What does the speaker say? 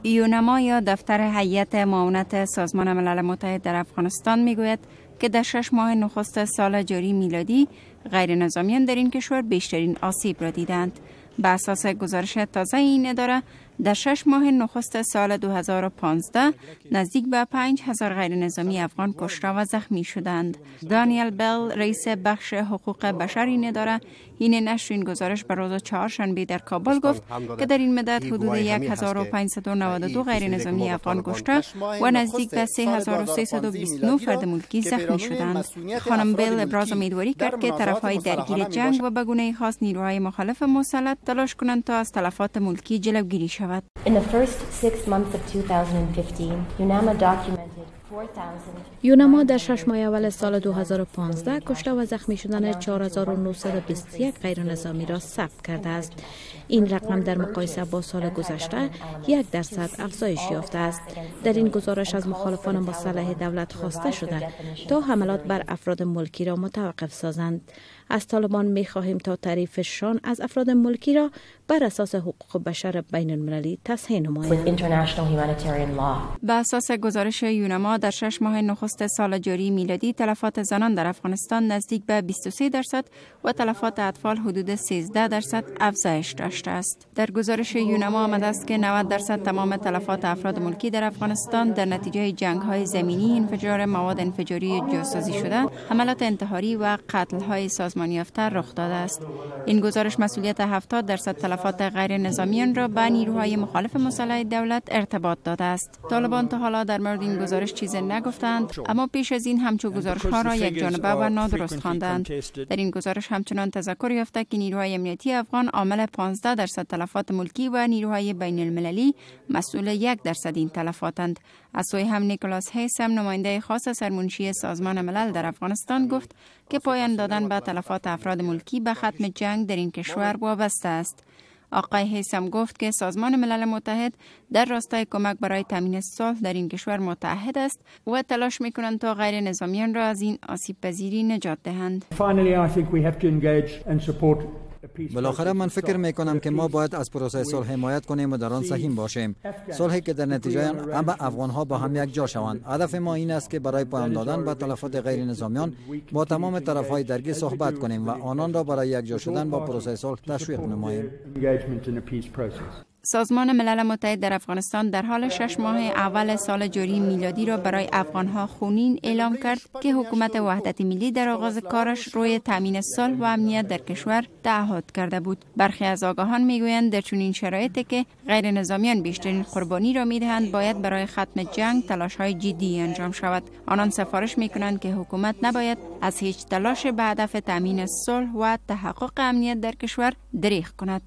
یونما یا دفتر هیئت معاونت سازمان ملل متحد در افغانستان میگوید که در 6 ماه نخست سال جاری میلادی غیر نظامیان در این کشور بیشترین آسیب را دیدند. به اساس گزارش تازه این اداره در 6 ماه نخست سال 2015 نزدیک به 5000 غیر نظامی افغان کشته و زخمی شدند. دانیل بل، رئیس بخش حقوق بشر این اداره، این نشر این گزارش به روز چهارشنبه در کابل گفت که در این مدت حدود 1592 غیر نظامی افغان کشته و نزدیک به 3329 فرد ملکی زخمی شدند. خانم بل ابراز امیدواری کرد که طرفهای درگیر جنگ و به گونه خاص نیروهای مخالف مسلط تلاش کنند تا از تلفات ملکی جلوگیری شود. In the first 6 months of 2015, UNAMA documented 4,000. یونما در 6 ماه اول سال 2015 کشته و زخمی شدن 4921 غیر نظامی را ثبت کرده است. این رقم در مقایسه با سال گذشته 1% افزایش یافته است. در این گزارش از مخالفان مسلح دولت خواسته شده تا حملات بر افراد ملکی را متوقف سازند. از طالبان می خواهیم تا تعریفشان از افراد ملکی را بر اساس حقوق بشر بین المللی تصحیح نمایند. به اساس گزارش یونما در 6 ماه نخست سال جاری میلادی تلفات زنان در افغانستان نزدیک به 23% و تلفات اطفال حدود 13% افزایش داشته است. در گزارش یونما آمده است که 90% تمام تلفات افراد ملکی در افغانستان در نتیجه جنگ‌های زمینی، انفجار مواد انفجاری جاسوسی شده، حملات انتحاری و قتل‌های سازمانی یافته رخ داده است. این گزارش مسئولیت 70% تلفات غیر نظامیان را به نیروهای مخالف مسلح دولت ارتباط داده است. طالبان تا حالا در مورد این گزارش چیزی نگفتند، اما پیش از این همچو گزارش‌ها را یک جانبه و نادرست خواندند. در این گزارش همچنان تذکر یافته که نیروهای امنیتی افغان عامل 15% تلفات ملکی و نیروهای بین المللی مسئول 1% این تلفاتند. از سوی هم نیکولاس هیسم، نماینده خاص سرمنشی سازمان ملل در افغانستان، گفت که پایان دادن به تلفات افراد ملکی به ختم جنگ در این کشور وابسته است. آقای هیسم گفت که سازمان ملل متحد در راستای کمک برای تامین صلح در این کشور متحد است و تلاش می‌کنند تا غیر نظامیان را از این آسیب پذیری نجات دهند. بالاخره من فکر میکنم که ما باید از پروسه صلح حمایت کنیم و در آن سهیم باشیم. صلحی که در نتیجه همه افغان‌ها با هم یک جا شوند. هدف ما این است که برای پایان دادن به تلفات غیر نظامیان با تمام طرف‌های درگیر صحبت کنیم و آنان را برای یک جا شدن با پروسه صلح تشویق نماییم. سازمان ملل متحد در افغانستان در حال 6 ماه اول سال جاری میلادی را برای افغانها خونین اعلام کرد که حکومت وحدت ملی در آغاز کارش روی تامین صلح و امنیت در کشور تعهد کرده بود. برخی از آگاهان میگویند در چنین شرایطی که غیر نظامیان بیشترین قربانی را میدهند، باید برای ختم جنگ تلاش‌های جدی انجام شود. آنان سفارش میکنند که حکومت نباید از هیچ تلاش به هدف تامین صلح و تحقق امنیت در کشور دریغ کند.